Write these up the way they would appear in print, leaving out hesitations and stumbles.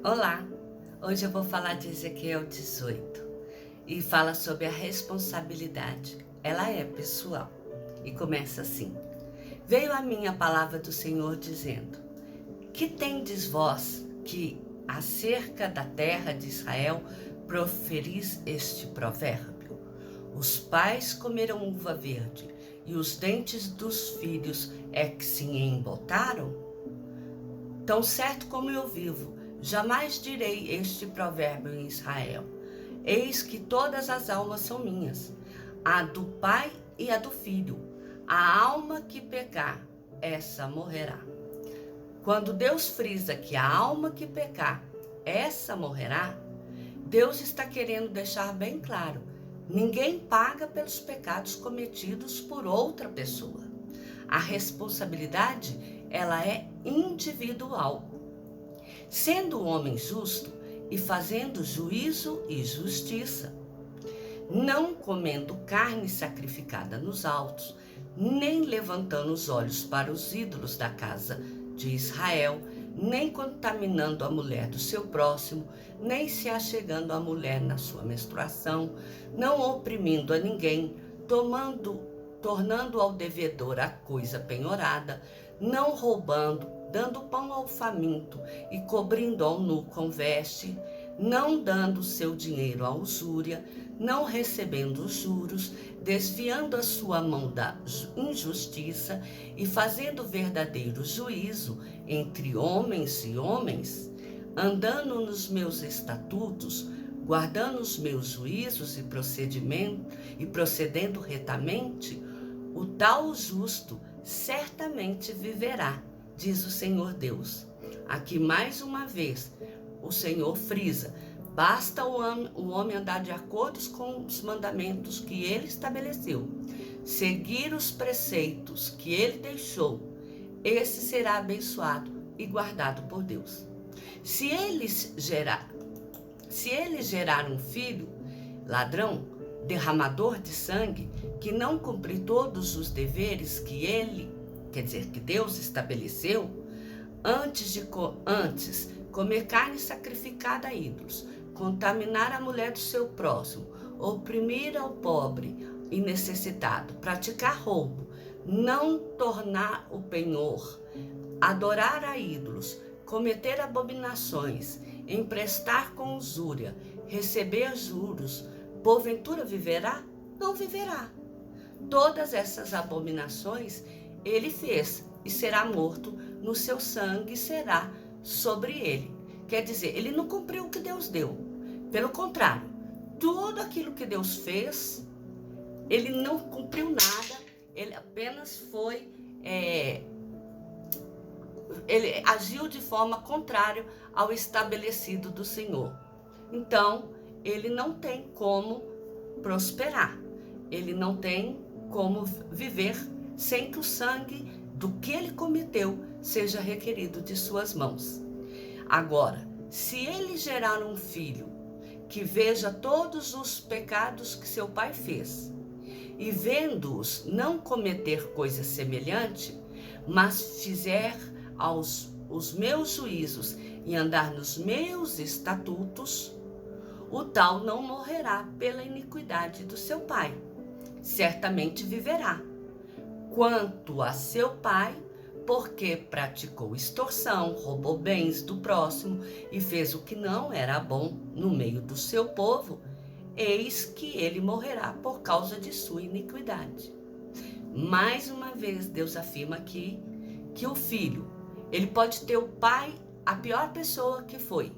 Olá, hoje eu vou falar de Ezequiel 18 e fala sobre a responsabilidade. Ela é pessoal e começa assim: Veio a mim a palavra do Senhor dizendo: Que tendes vós que acerca da terra de Israel proferis este provérbio? Os pais comeram uva verde e os dentes dos filhos é que se embotaram? Tão certo como eu vivo, jamais direi este provérbio em Israel: Eis que todas as almas são minhas, a do pai e a do filho. A alma que pecar, essa morrerá. Quando Deus frisa que a alma que pecar, essa morrerá, Deus está querendo deixar bem claro: ninguém paga pelos pecados cometidos por outra pessoa. A responsabilidade, ela é individual. Sendo o homem justo e fazendo juízo e justiça, não comendo carne sacrificada nos altos, nem levantando os olhos para os ídolos da casa de Israel, nem contaminando a mulher do seu próximo, nem se achegando à mulher na sua menstruação, não oprimindo a ninguém, tornando ao devedor a coisa penhorada, não roubando, dando pão ao faminto e cobrindo ao nu com veste, não dando seu dinheiro à usúria, não recebendo juros, desviando a sua mão da injustiça e fazendo verdadeiro juízo entre homens e homens, andando nos meus estatutos, guardando os meus juízos e procedendo retamente, o tal justo certamente viverá, diz o Senhor Deus. Aqui mais uma vez o Senhor frisa: basta o homem andar de acordo com os mandamentos que ele estabeleceu, seguir os preceitos que ele deixou, esse será abençoado e guardado por Deus. Se ele gerar um filho ladrão, derramador de sangue, que não cumprir todos os deveres que Deus estabeleceu, antes comer carne sacrificada a ídolos, contaminar a mulher do seu próximo, oprimir ao pobre e necessitado, praticar roubo, não tornar o penhor, adorar a ídolos, cometer abominações, emprestar com usúria, receber juros, porventura viverá? Não viverá. Todas essas abominações ele fez e será morto, no seu sangue será sobre ele. Quer dizer, ele não cumpriu o que Deus deu. Pelo contrário, tudo aquilo que Deus fez, ele não cumpriu nada, ele apenas ele agiu de forma contrária ao estabelecido do Senhor. Então, ele não tem como prosperar, ele não tem como viver sem que o sangue do que ele cometeu seja requerido de suas mãos. Agora, se ele gerar um filho que veja todos os pecados que seu pai fez e vendo-os não cometer coisa semelhante, mas fizer os meus juízos e andar nos meus estatutos, o tal não morrerá pela iniquidade do seu pai, certamente viverá. Quanto a seu pai, porque praticou extorsão, roubou bens do próximo e fez o que não era bom no meio do seu povo, eis que ele morrerá por causa de sua iniquidade. Mais uma vez, Deus afirma aqui que o filho, ele pode ter o pai, a pior pessoa que foi,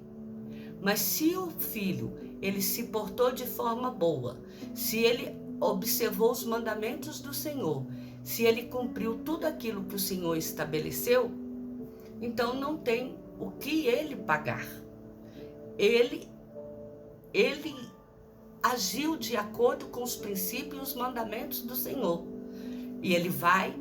mas se o filho, ele se portou de forma boa, se ele observou os mandamentos do Senhor, se ele cumpriu tudo aquilo que o Senhor estabeleceu, então não tem o que ele pagar. Ele agiu de acordo com os princípios e os mandamentos do Senhor. E ele vai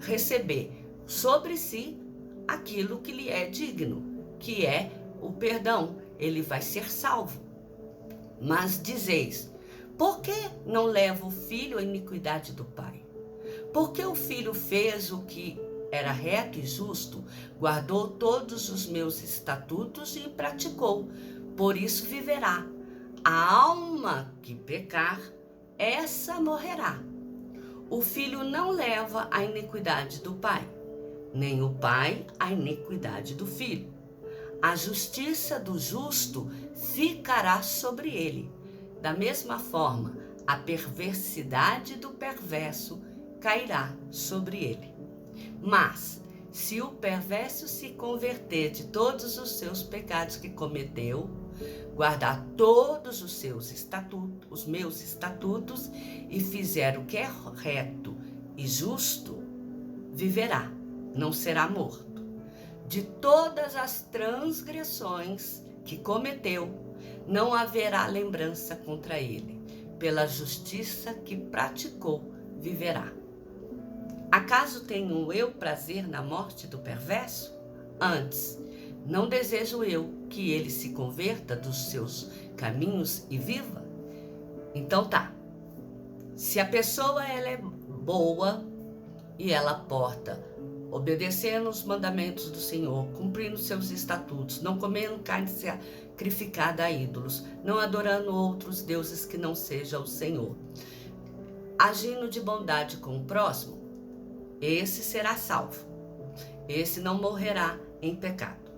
receber sobre si aquilo que lhe é digno, que é o perdão. Ele vai ser salvo. Mas dizeis: por que não leva o filho à iniquidade do pai? Porque o filho fez o que era reto e justo, guardou todos os meus estatutos e praticou, por isso viverá. A alma que pecar, essa morrerá. O filho não leva a iniquidade do pai, nem o pai a iniquidade do filho. A justiça do justo ficará sobre ele. Da mesma forma, a perversidade do perverso cairá sobre ele. Mas, se o perverso se converter de todos os seus pecados que cometeu, guardar todos os seus estatutos, os meus estatutos, e fizer o que é reto e justo, viverá, não será morto. De todas as transgressões que cometeu, não haverá lembrança contra ele. Pela justiça que praticou, viverá. Acaso tenho eu prazer na morte do perverso? Antes, não desejo eu que ele se converta dos seus caminhos e viva? Então tá. Se a pessoa ela é boa e ela porta, obedecendo os mandamentos do Senhor, cumprindo seus estatutos, não comendo carne sacrificada a ídolos, não adorando outros deuses que não seja o Senhor, agindo de bondade com o próximo, esse será salvo. Esse não morrerá em pecado.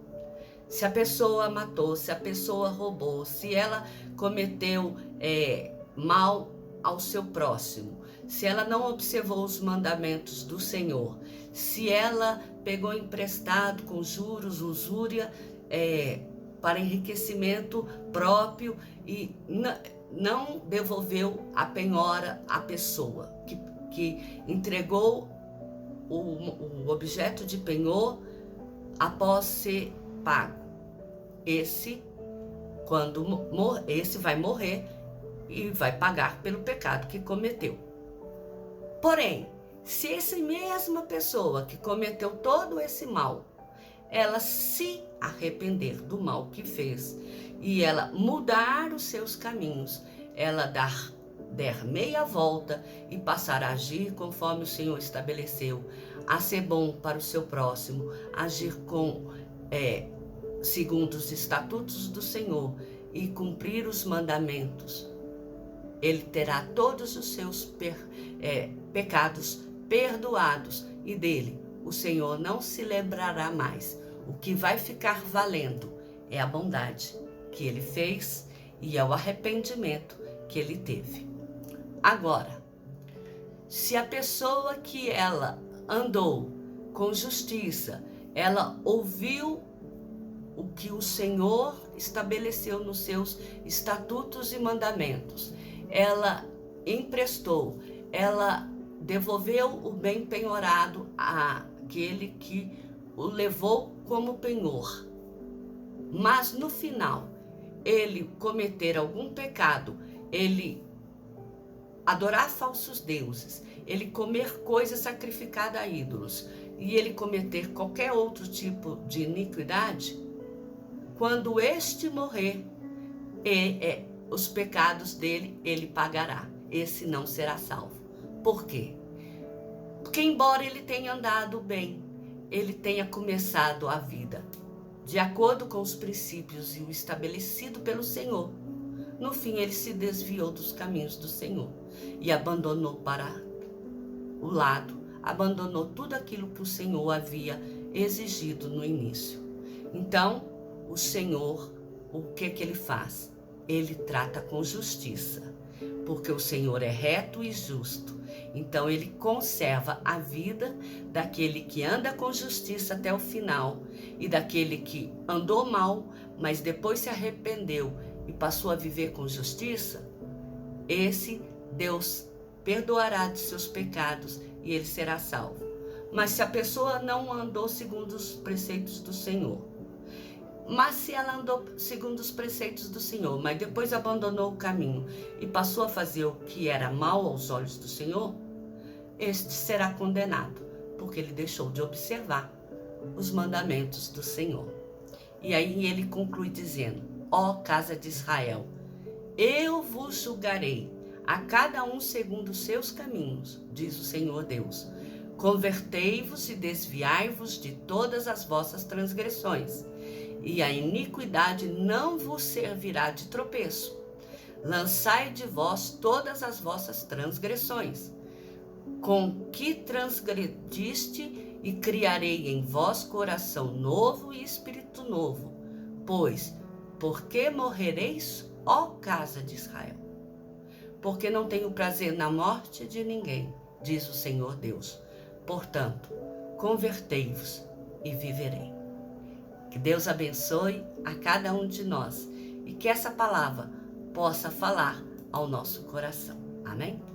Se a pessoa matou, se a pessoa roubou, se ela cometeu mal ao seu próximo, se ela não observou os mandamentos do Senhor, se ela pegou emprestado com juros, usúria, para enriquecimento próprio e não devolveu a penhora à pessoa que entregou o objeto de penhor após ser pago. Esse vai morrer e vai pagar pelo pecado que cometeu. Porém, se essa mesma pessoa que cometeu todo esse mal, ela se arrepender do mal que fez e ela mudar os seus caminhos, ela der meia volta e passar a agir conforme o Senhor estabeleceu, a ser bom para o seu próximo, agir segundo os estatutos do Senhor e cumprir os mandamentos, ele terá todos os seus pecados perdoados e dele o Senhor não se lembrará mais. O que vai ficar valendo é a bondade que ele fez e é o arrependimento que ele teve. Agora, se a pessoa que ela andou com justiça, ela ouviu o que o Senhor estabeleceu nos seus estatutos e mandamentos, ela emprestou, ela devolveu o bem penhorado àquele que o levou como penhor, mas no final ele cometer algum pecado, ele adorar falsos deuses, ele comer coisa sacrificada a ídolos e ele cometer qualquer outro tipo de iniquidade, quando este morrer, os pecados dele ele pagará. Esse não será salvo. Por quê? Porque embora ele tenha andado bem, ele tenha começado a vida de acordo com os princípios e o estabelecido pelo Senhor, no fim ele se desviou dos caminhos do Senhor e abandonou para o lado, abandonou tudo aquilo que o Senhor havia exigido no início. Então, o Senhor, o que ele faz? Ele trata com justiça, porque o Senhor é reto e justo. Então ele conserva a vida daquele que anda com justiça até o final e daquele que andou mal, mas depois se arrependeu e passou a viver com justiça. Esse Deus perdoará de seus pecados e ele será salvo. Mas se a pessoa não andou segundo os preceitos do Senhor, mas se ela andou segundo os preceitos do Senhor, mas depois abandonou o caminho e passou a fazer o que era mal aos olhos do Senhor, este será condenado, porque ele deixou de observar os mandamentos do Senhor. E aí ele conclui dizendo: ó casa de Israel, eu vos julgarei a cada um segundo os seus caminhos, diz o Senhor Deus. Convertei-vos e desviai-vos de todas as vossas transgressões, e a iniquidade não vos servirá de tropeço. Lançai de vós todas as vossas transgressões, com que transgrediste, e criarei em vós coração novo e espírito novo. Pois, por que morrereis, ó casa de Israel? Porque não tenho prazer na morte de ninguém, diz o Senhor Deus. Portanto, convertei-vos e viverei. Que Deus abençoe a cada um de nós e que essa palavra possa falar ao nosso coração. Amém?